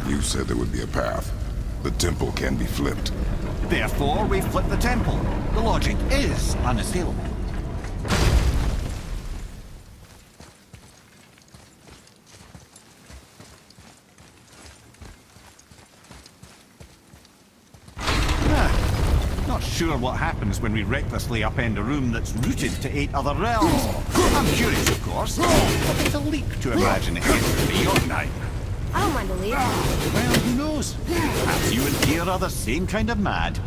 You said there would be a path. The temple can be flipped. Therefore, we flip the temple. The logic is unassailable. Not sure what happens when we recklessly upend a room that's rooted to 8 other realms. I'm curious, of course, but it's a leap to imagine it ends me or night. I don't mind a leap. Well, who knows? Perhaps you and Tyr are the same kind of mad.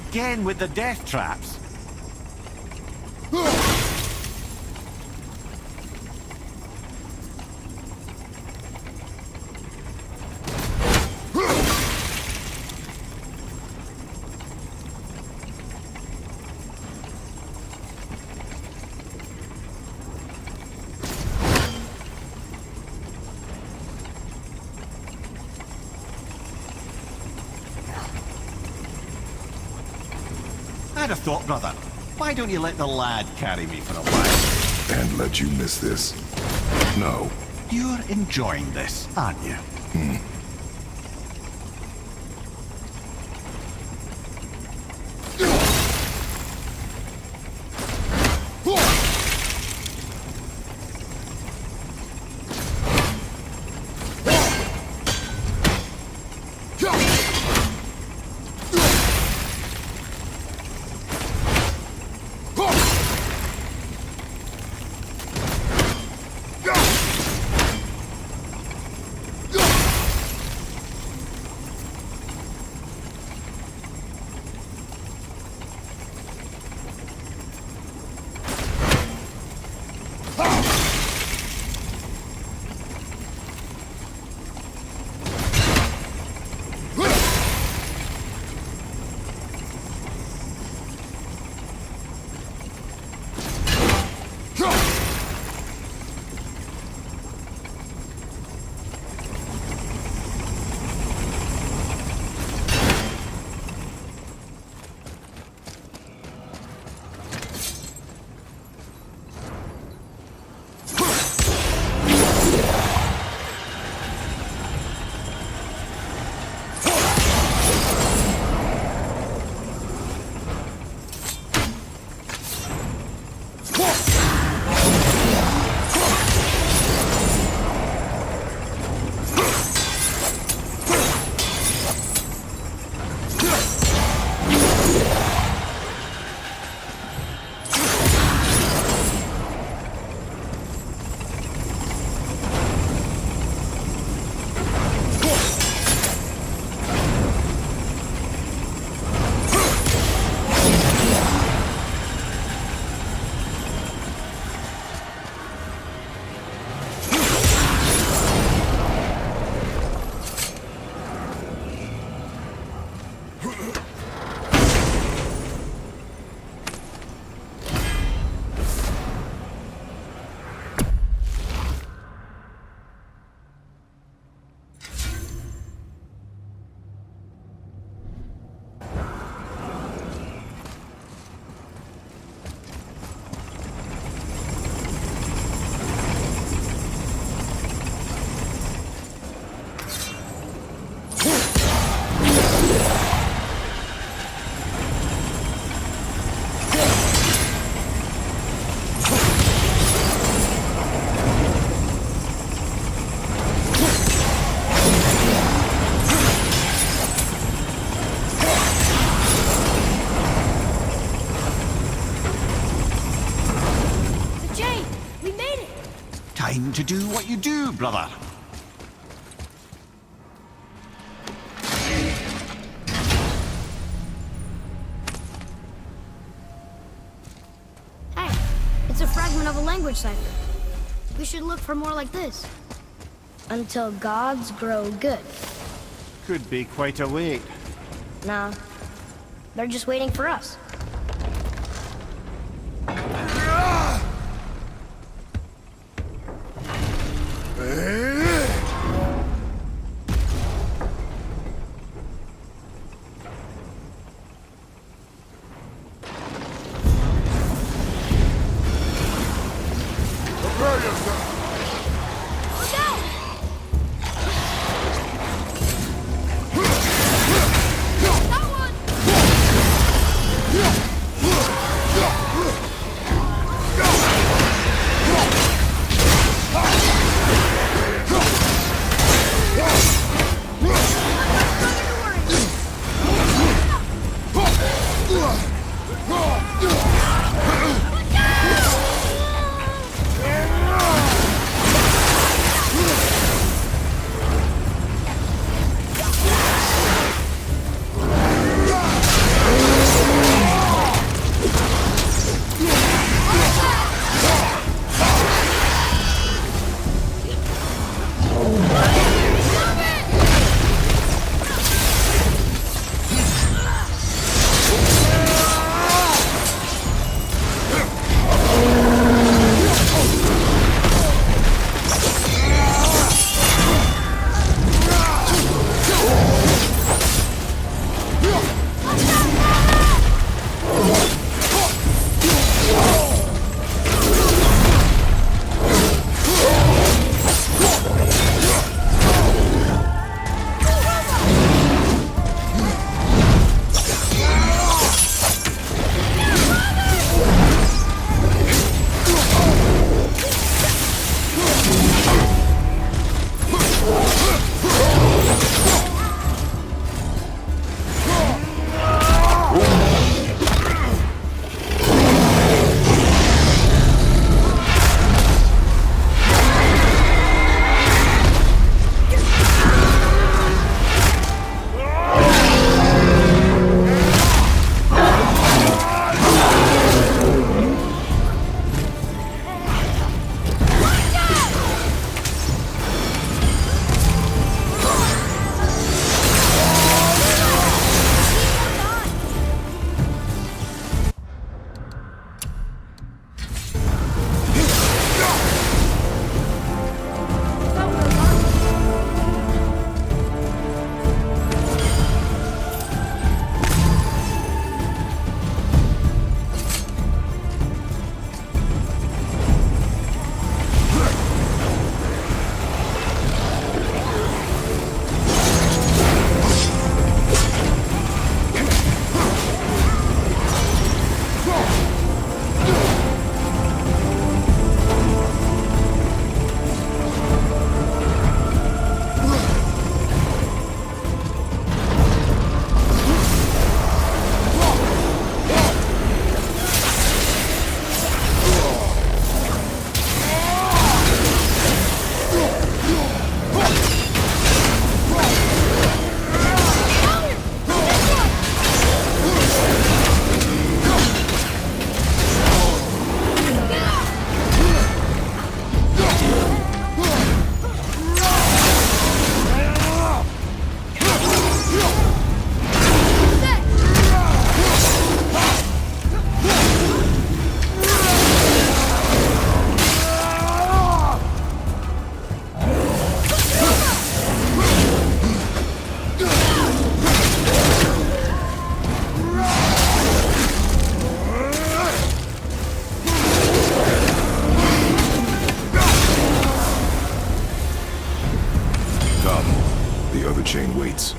Again with the death traps. I'd have thought, brother, why don't you let the lad carry me for a while? And let you miss this? No. You're enjoying this, aren't you? Time to do what you do, brother. Hey, it's a fragment of a language cipher. We should look for more like this. Until gods grow good. Could be quite a wait. Nah, they're just waiting for us. Eh? Look out! That one! chain waits.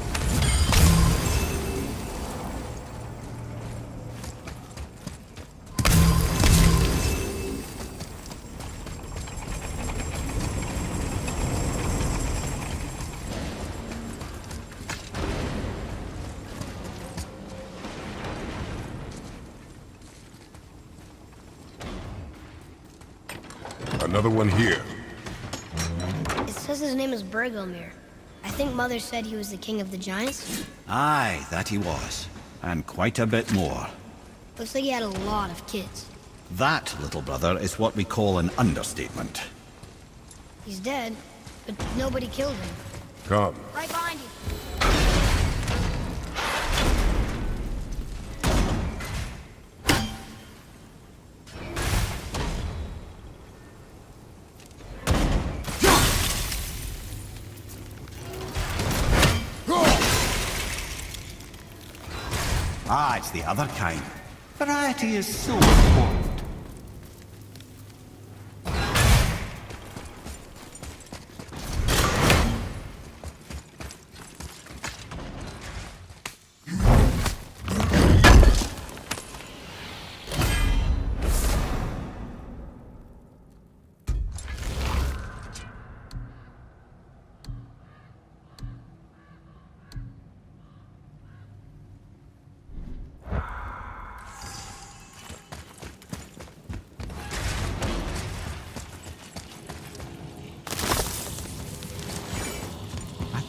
Another one here. It says his name is Bergelmir. I think Mother said he was the king of the giants. Aye, that he was. And quite a bit more. Looks like he had a lot of kids. That, little brother, is what we call an understatement. He's dead, but nobody killed him. Come. Right behind you. Ah, it's the other kind. Variety is so important.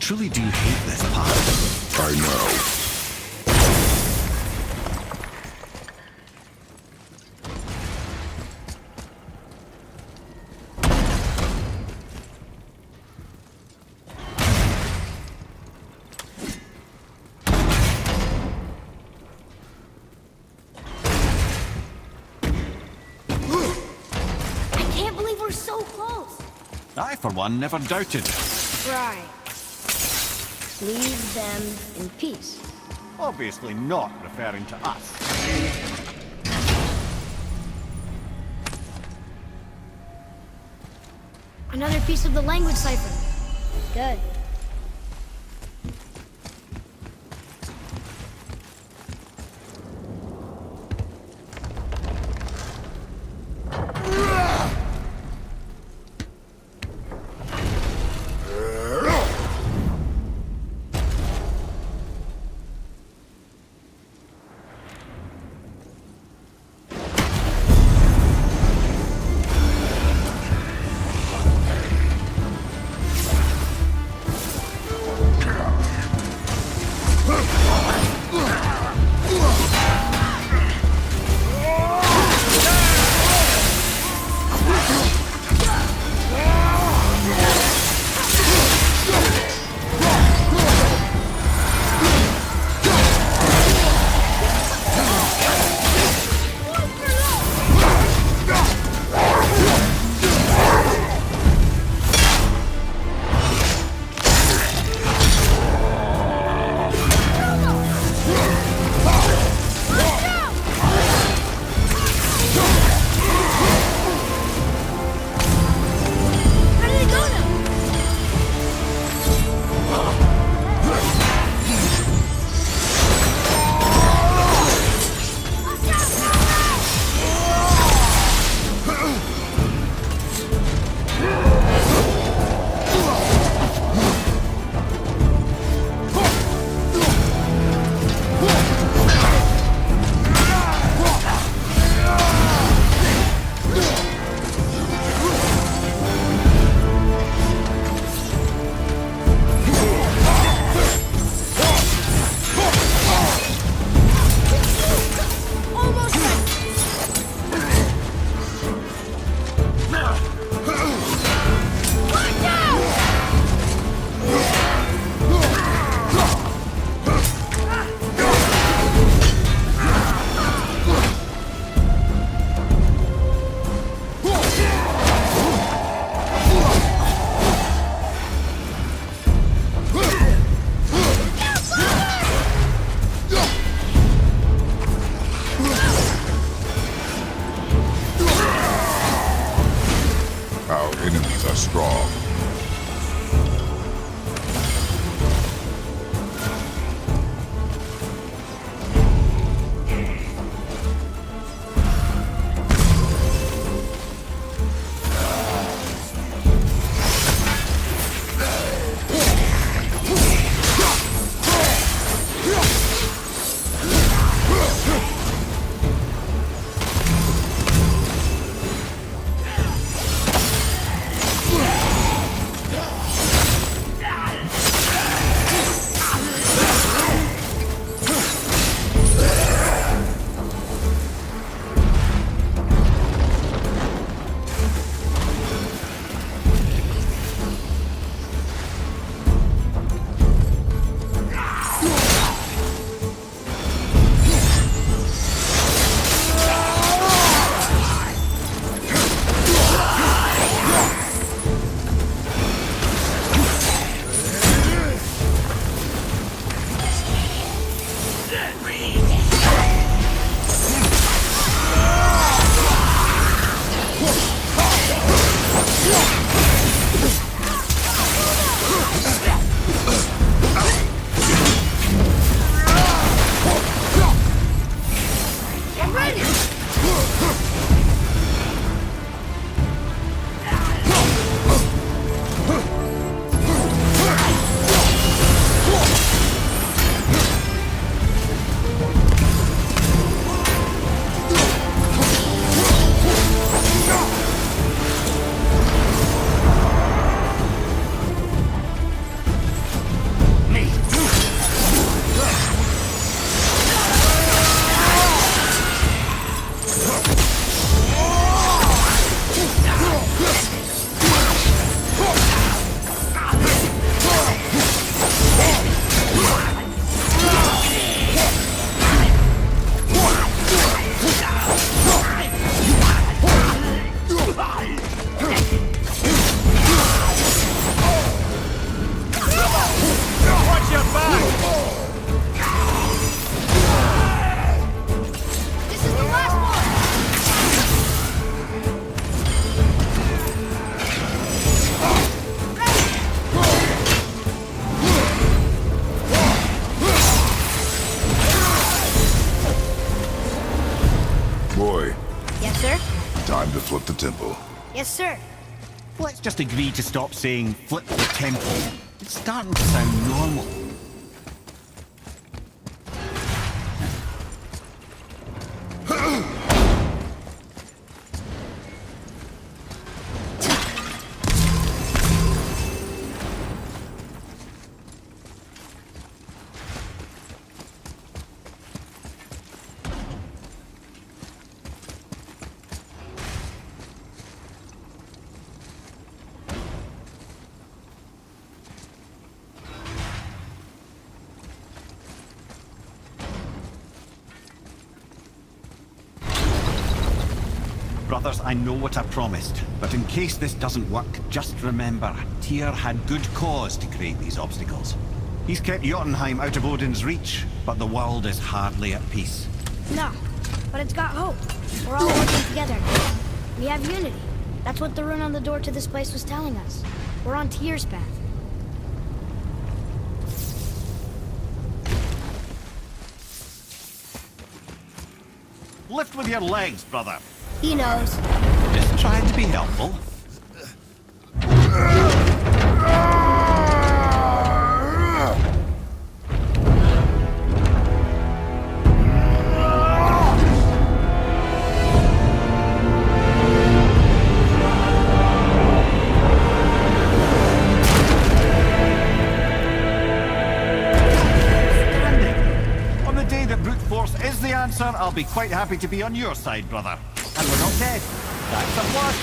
truly do hate this part. I know. I can't believe we're so close. I, for one, never doubted. Right. Leave them in peace. Obviously not referring to us. Another piece of the language cipher. Good. Our enemies are strong. flip the temple. Yes, sir. Let's just agree to stop saying flip the temple. It's starting to sound normal. Brothers, I know what I promised, but in case this doesn't work, just remember, Tyr had good cause to create these obstacles. He's kept Jotunheim out of Odin's reach, but the world is hardly at peace. No, but it's got hope. We're all working together now. We have unity. That's what the rune on the door to this place was telling us. We're on Tyr's path. Lift with your legs, brother. He knows. Just trying to be helpful. On the day that brute force is the answer, I'll be quite happy to be on your side, brother. And we're not dead. That's a plus.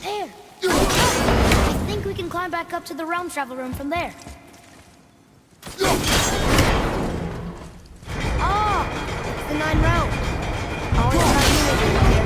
There! I think we can climb back up to the realm travel room from there. Oh! It's the 9 realms. Always about unity here.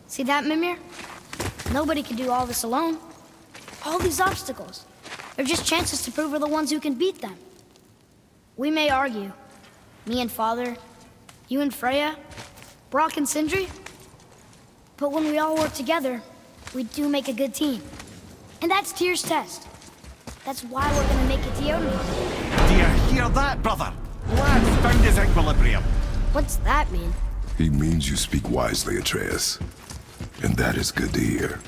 See that, Mimir? Nobody can do all this alone. All these obstacles. They're just chances to prove we're the ones who can beat them. We may argue. Me and Father, you and Freya, Brock and Sindri. But when we all work together, we do make a good team. And that's Tyr's test. That's why we're gonna make it to Jotunheim. Do you hear that, brother? Lad's found his equilibrium. What's that mean? He means you speak wisely, Atreus. And that is good to hear.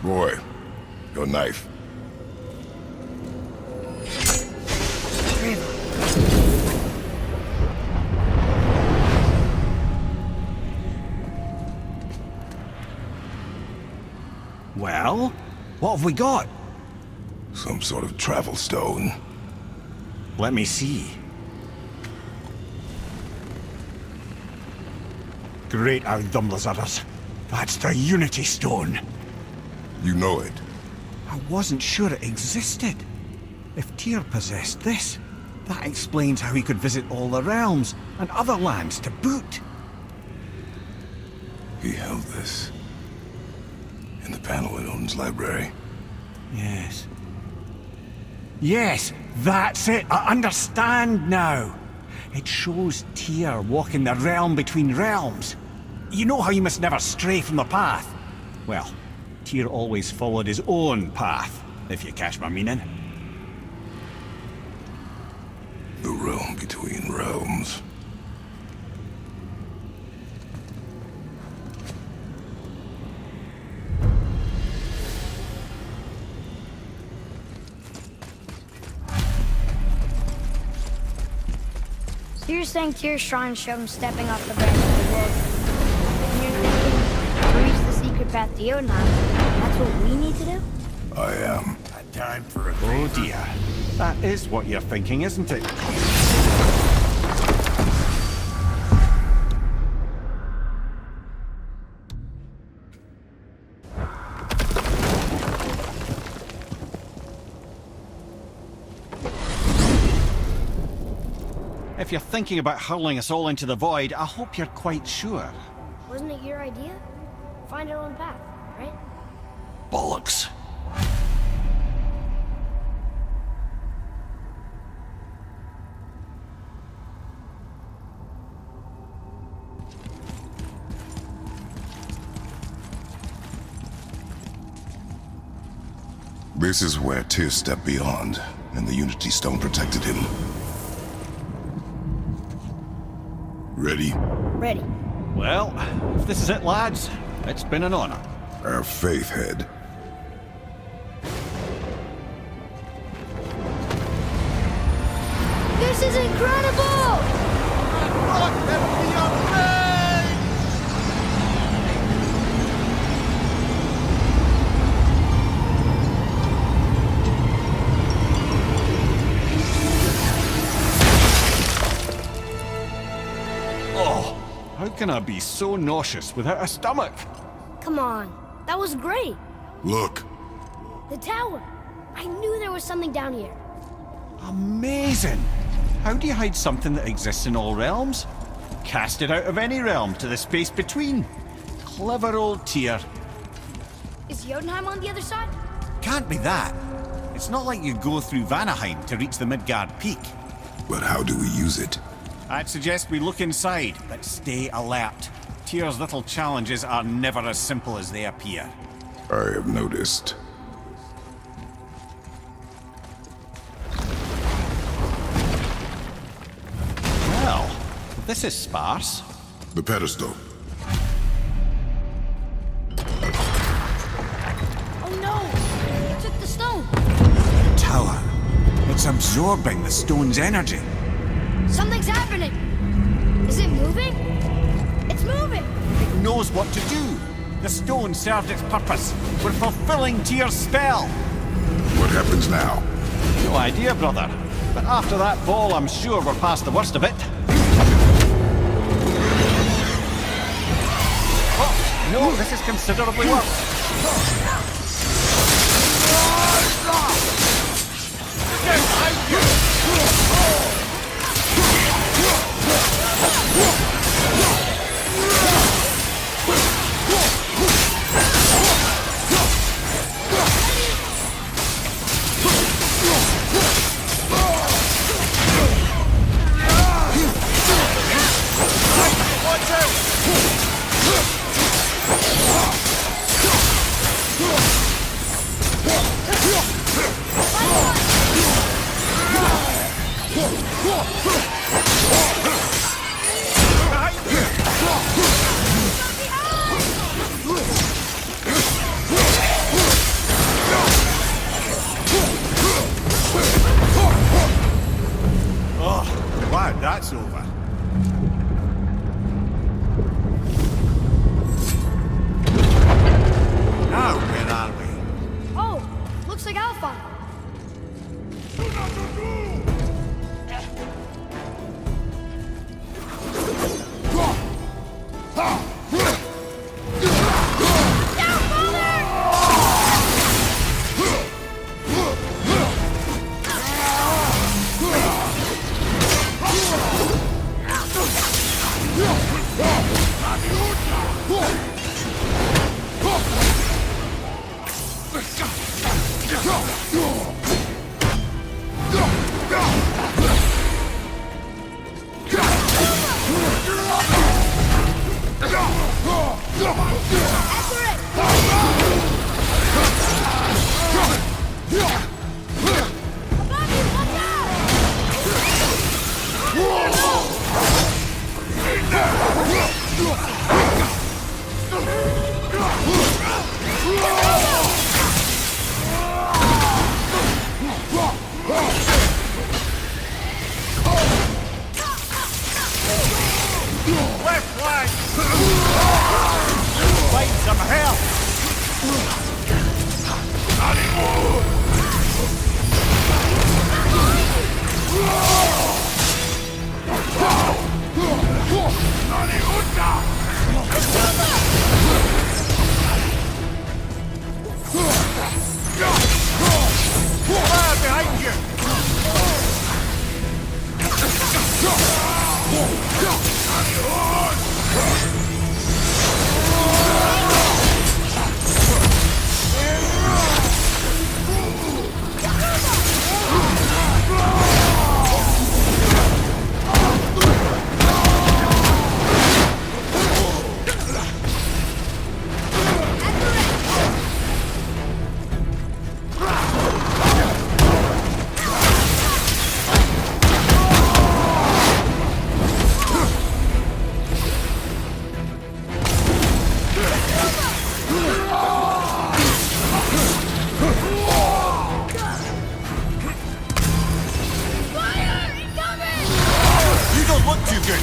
Roy, your knife. Well, what have we got? Some sort of travel stone. Let me see. Great Ardumlazaras. That's the Unity Stone. You know it. I wasn't sure it existed. If Tyr possessed this, that explains how he could visit all the realms and other lands to boot. He held this in the panel in Odin's library. Yes. Yes, that's it. I understand now. It shows Tyr walking the realm between realms. You know how you must never stray from the path? Well, Tyr always followed his own path, if you catch my meaning. The realm between realms. So you're saying Tyr's shrine showed him stepping off the branch of the world. And you're thinking, to reach the secret path to Jotunheim, that's what we need to do? I am. Time for a Oh dear. That is what you're thinking, isn't it? If you're thinking about hurling us all into the void, I hope you're quite sure. Wasn't it your idea? Find our own path, right? Bollocks. This is where Tyr stepped beyond, and the Unity Stone protected him. Ready? Ready. Well, if this is it, lads, it's been an honor. Our faith head. This is incredible! Oh, how can I be so nauseous without a stomach? Come on, that was great. Look. The tower. I knew there was something down here. Amazing! How do you hide something that exists in all realms? Cast it out of any realm to the space between. Clever old Tyr. Is Jotunheim on the other side? Can't be that. It's not like you go through Vanaheim to reach the Midgard Peak. But how do we use it? I'd suggest we look inside, but stay alert. Tyr's little challenges are never as simple as they appear. I have noticed. Well, this is sparse. The pedestal. Oh no! It took the stone! Tower. It's absorbing the stone's energy. Something's happening! Is it moving? It's moving! It knows what to do. The stone served its purpose. We're fulfilling Tyr's spell. What happens now? No idea, brother. But after that ball, I'm sure we're past the worst of it. Oh, no, this is considerably worse. Watch out! Left flank! Fight some help! Fire behind you! You don't look too good!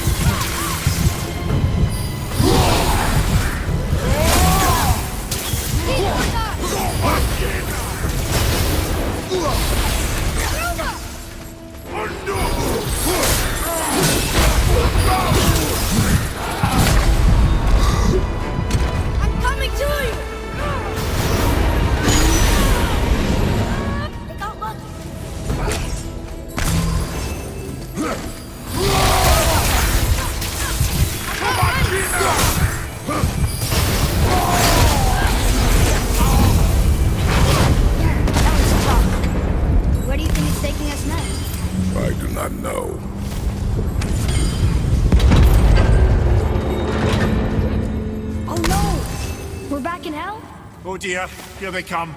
I'm coming to you! They got lucky. That was tough. Where do you think it's taking us next? I do not know. Oh no! We're back in hell? Oh dear, here they come.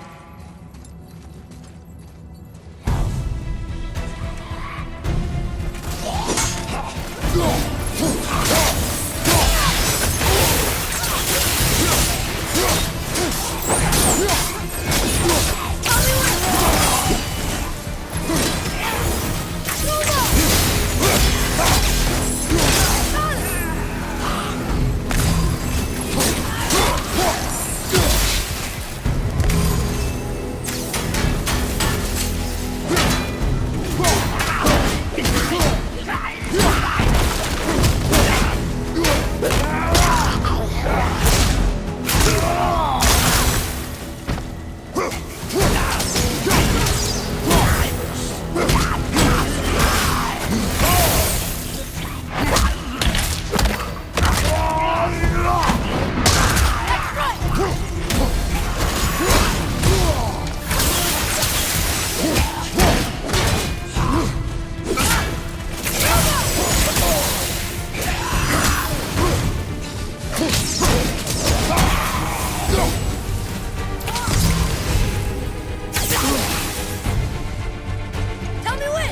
Tell me when!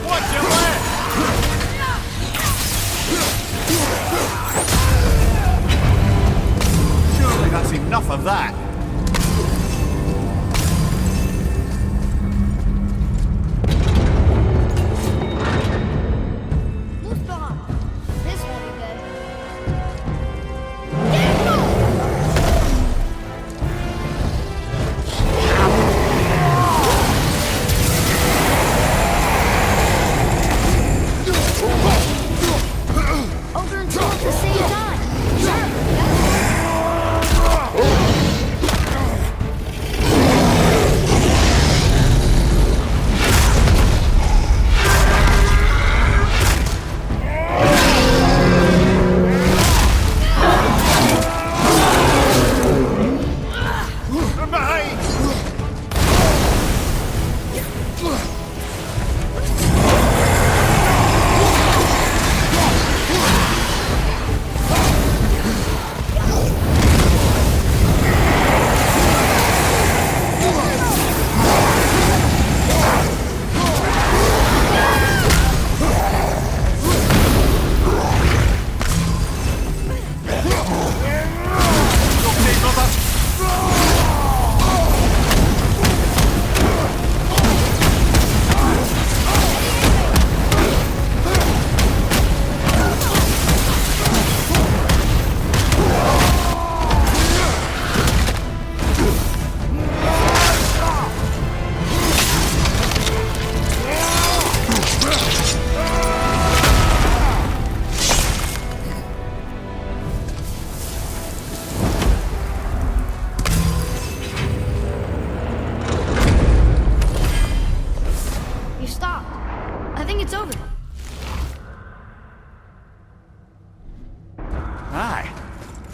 Watch your left! Surely that's enough of that. Mustafa! This won't be good. Over and through at the same time.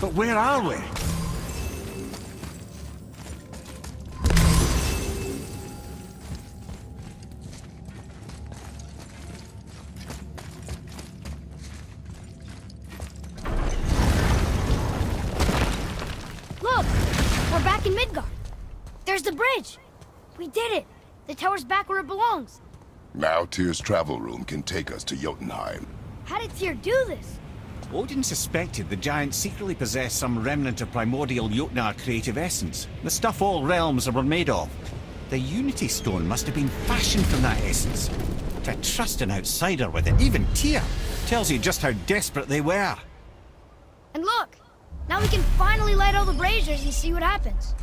But where are we? Look! We're back in Midgard. There's the bridge. We did it. The tower's back where it belongs. Now Tyr's travel room can take us to Jotunheim. How did Tyr do this? Odin suspected the giants secretly possessed some remnant of primordial Jotnar creative essence, the stuff all realms were made of. The Unity Stone must have been fashioned from that essence. To trust an outsider with it, even Tyr, tells you just how desperate they were. And look! Now we can finally light all the braziers and see what happens.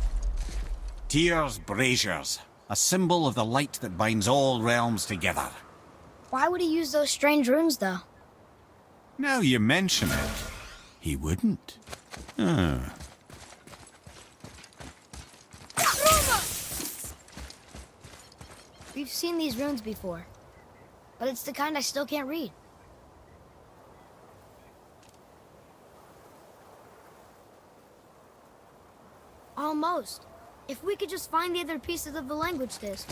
Tyr's braziers, a symbol of the light that binds all realms together. Why would he use those strange runes, though? Now you mention it, he wouldn't. We've seen these runes before, but it's the kind I still can't read. Almost. If we could just find the other pieces of the language disc.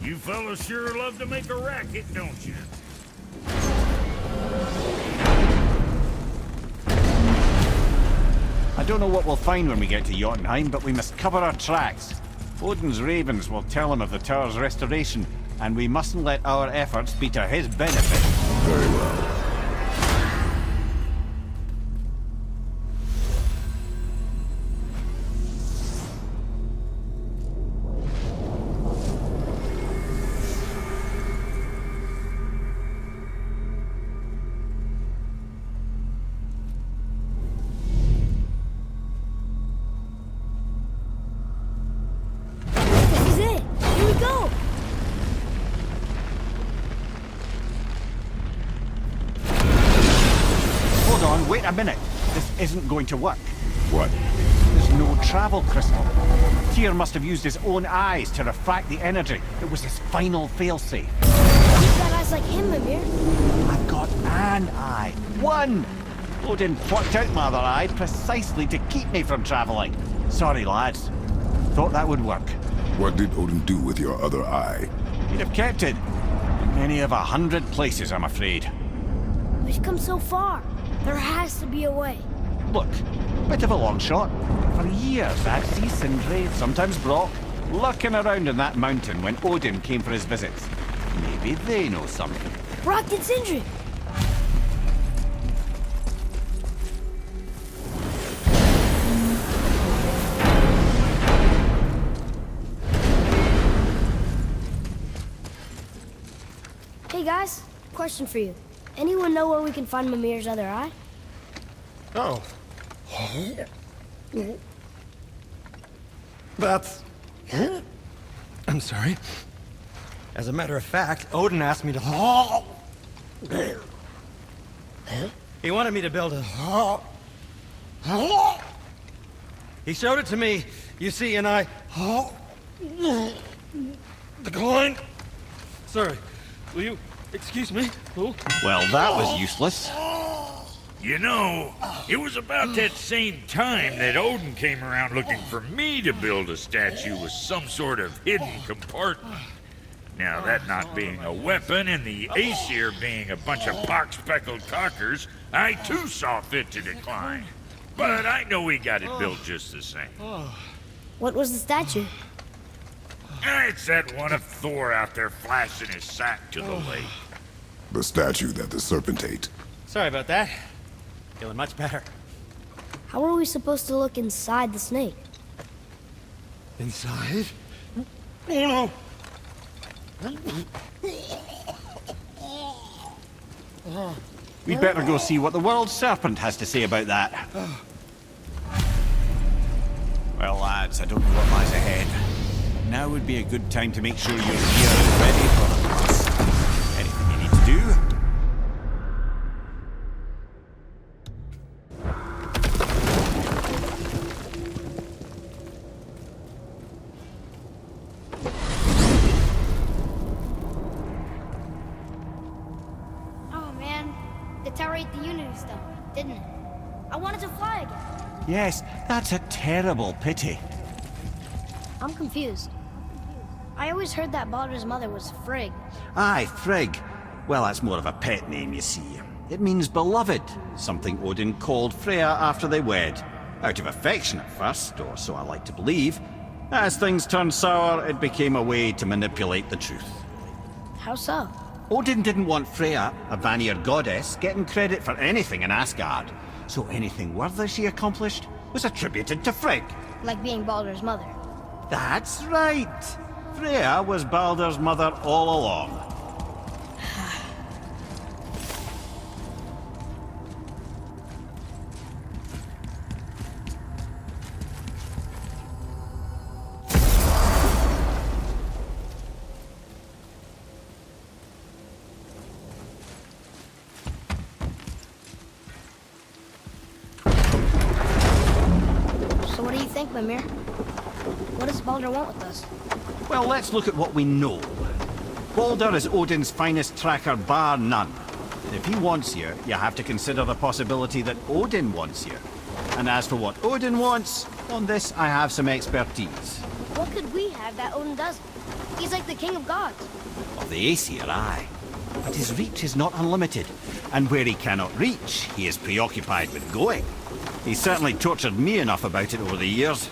You fellas sure love to make a racket, don't you? I don't know what we'll find when we get to Jotunheim, but we must cover our tracks. Odin's ravens will tell him of the tower's restoration, and we mustn't let our efforts be to his benefit. Very well. This is it! Here we go! Hold on, wait a minute. This isn't going to work. What? There's no travel crystal. Tyr must have used his own eyes to refract the energy. It was his final failsafe. You've got eyes like him, Mimir. I've got an eye. One! Odin plucked out my other eye precisely to keep me from traveling. Sorry, lads. Thought that would work. What did Odin do with your other eye? He'd have kept it. In many of 100 places, I'm afraid. We've come so far. There has to be a way. Look, bit of a long shot. For years, I'd see Sindri, sometimes Brock, lurking around in that mountain when Odin came for his visits. Maybe they know something. Brock and Sindri! Hey guys, question for you. Anyone know where we can find Mimir's other eye? Oh. That's... I'm sorry. As a matter of fact, Odin asked me to... He wanted me to build a... He showed it to me, you see, and I... Declined. Sorry. Will you excuse me? Oh. Well, that was useless. You know, it was about that same time that Odin came around looking for me to build a statue with some sort of hidden compartment. Now, that not being a weapon and the Aesir being a bunch of pock-speckled cockers, I too saw fit to decline. But I know he got it built just the same. What was the statue? It's that one of Thor out there flashing his sack to the lake. The statue that the serpent ate. Sorry about that. Feeling much better. How are we supposed to look inside the snake? Inside? Oh no! We'd better go see what the World Serpent has to say about that. Well, lads, I don't know what lies ahead. Now would be a good time to make sure your gear is ready for the bus. Anything you need to do? Oh man, the tower ate the Unity Stone, didn't it? I wanted to fly again. Yes, that's a terrible pity. I'm confused. I always heard that Baldur's mother was Frigg. Aye, Frigg. Well, that's more of a pet name, you see. It means beloved, something Odin called Freya after they wed. Out of affection at first, or so I like to believe. As things turned sour, it became a way to manipulate the truth. How so? Odin didn't want Freya, a Vanir goddess, getting credit for anything in Asgard. So anything worthy she accomplished was attributed to Frigg. Like being Baldur's mother. That's right. Freya was Baldur's mother all along. So what do you think, Mimir? What does Baldur want with us? Well, let's look at what we know. Baldur is Odin's finest tracker, bar none. If he wants you, you have to consider the possibility that Odin wants you. And as for what Odin wants, on this I have some expertise. What could we have that Odin doesn't? He's like the king of gods. Of the Aesir, aye. But his reach is not unlimited, and where he cannot reach, he is preoccupied with going. He's certainly tortured me enough about it over the years.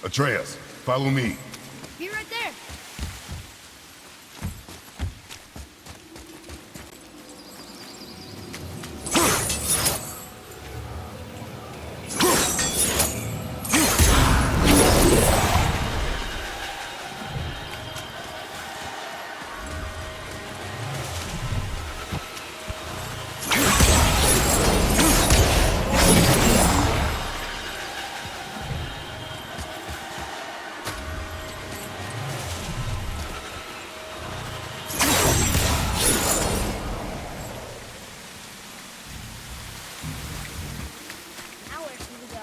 Atreus, follow me. Be right there. Now where should we go?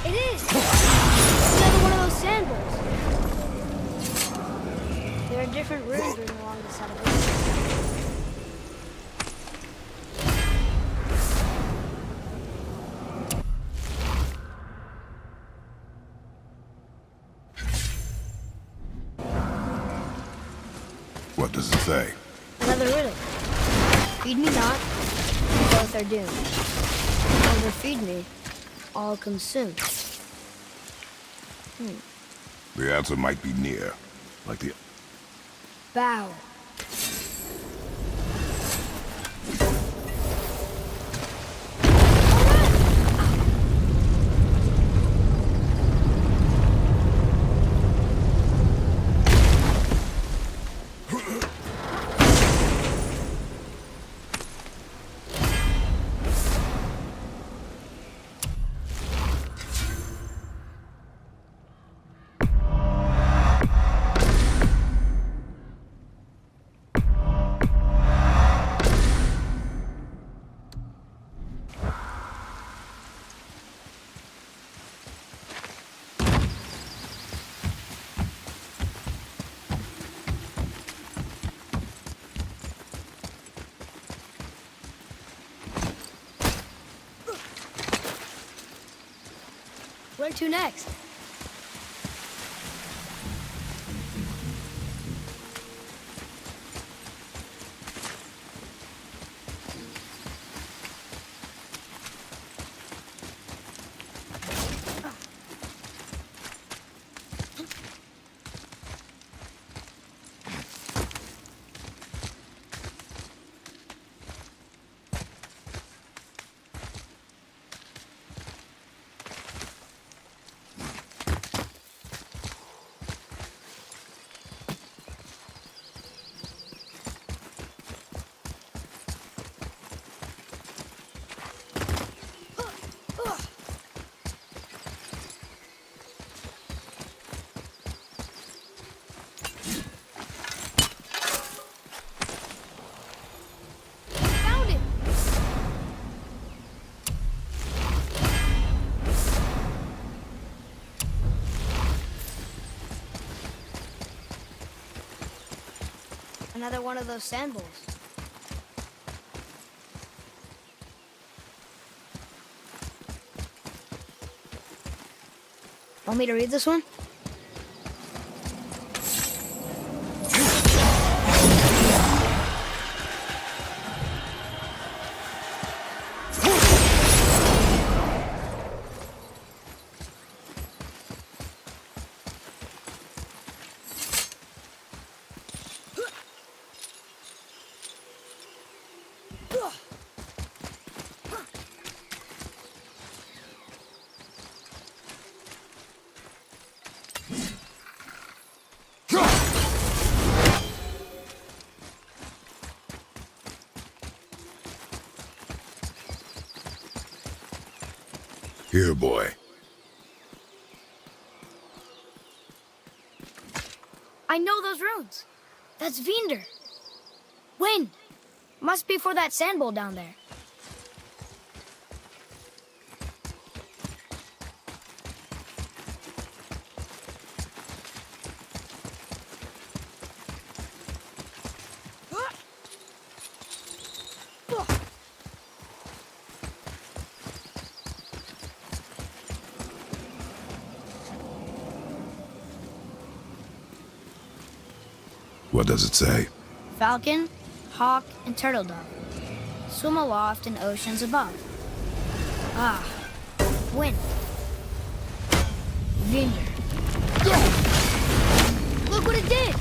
It is! Another one of those sandballs. different runes ring along the side of it. What does it say? Another riddle. Feed me not, and both are doomed. Overfeed me, all consumed. The answer might be near, like the... Bow. Where to next? Found it! Another one of those sand bowls. Want me to read this one? Here, boy. I know those runes. That's Vinder. Wind. Must be for that sand bowl down there. What does it say? Falcon, hawk, and turtle dove swim aloft in oceans above. Ah, wind. Vinder. Look what it did!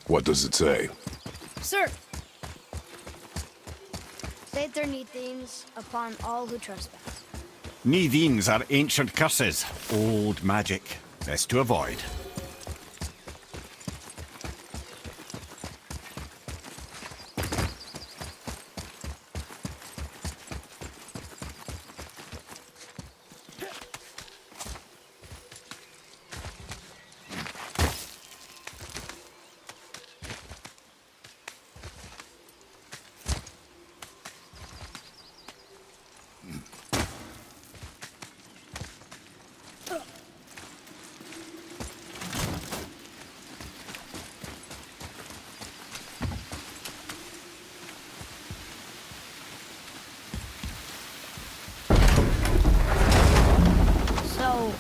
What does it say? Sir! Saith Neithines upon all who trespass. Neithines are ancient curses, old magic. Best to avoid. So,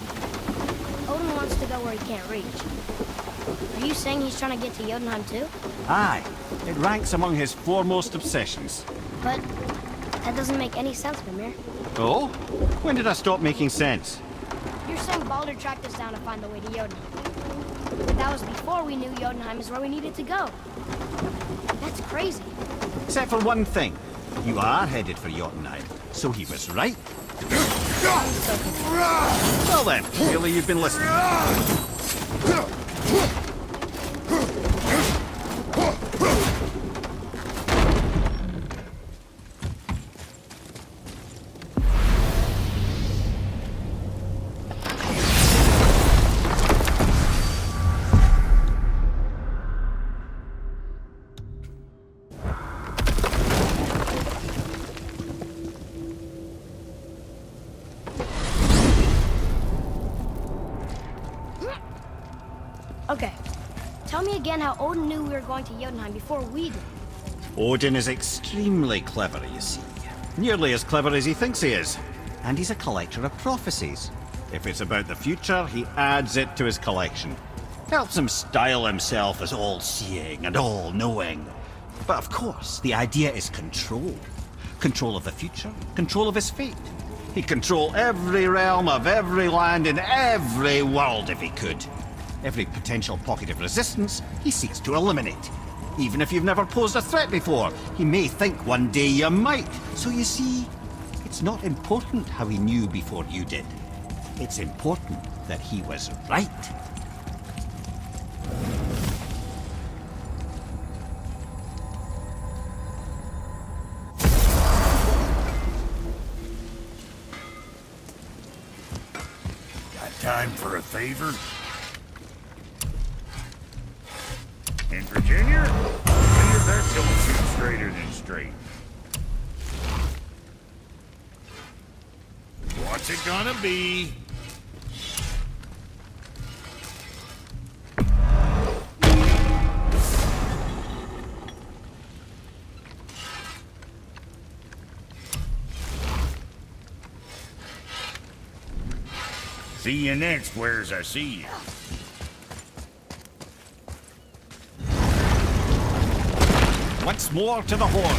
Odin wants to go where he can't reach. Are you saying he's trying to get to Jotunheim too? Aye, it ranks among his foremost obsessions. But that doesn't make any sense, Mimir. Oh? When did I stop making sense? You're saying Baldur tracked us down to find the way to Jotunheim. But that was before we knew Jotunheim is where we needed to go. That's crazy. Except for one thing. You are headed for Jotunheim, so he was right. Well then, clearly you've been listening. Okay. Tell me again how Odin knew we were going to Jotunheim before we did. Odin is extremely clever, you see. Nearly as clever as he thinks he is. And he's a collector of prophecies. If it's about the future, he adds it to his collection. Helps him style himself as all-seeing and all-knowing. But of course, the idea is control. Control of the future, control of his fate. He'd control every realm of every land in every world if he could. Every potential pocket of resistance, he seeks to eliminate. Even if you've never posed a threat before, he may think one day you might. So you see, it's not important how he knew before you did. It's important that he was right. Got time for a favor? And Virginia? See if that don't shoot straighter than straight. What's it gonna be? See you next, where's I see you. Once more to the horn.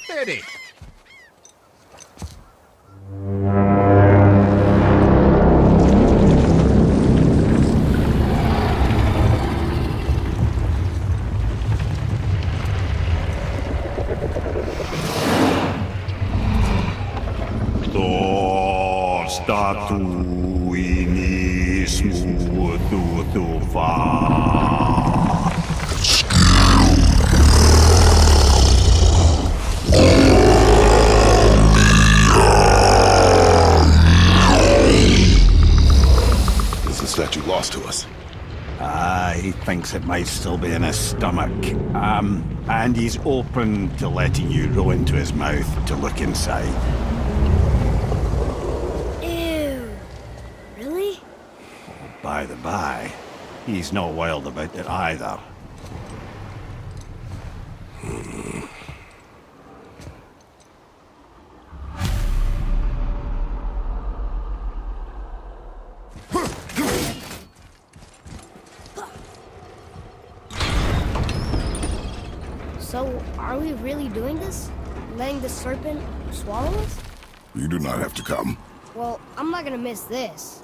Ready. Is the statue lost to us? He thinks it might still be in his stomach. And he's open to letting you row into his mouth to look inside. Ew. Really? By the by, he's not wild about it either. So, are we really doing this? Letting the serpent swallow us? You do not have to come. Well, I'm not gonna miss this.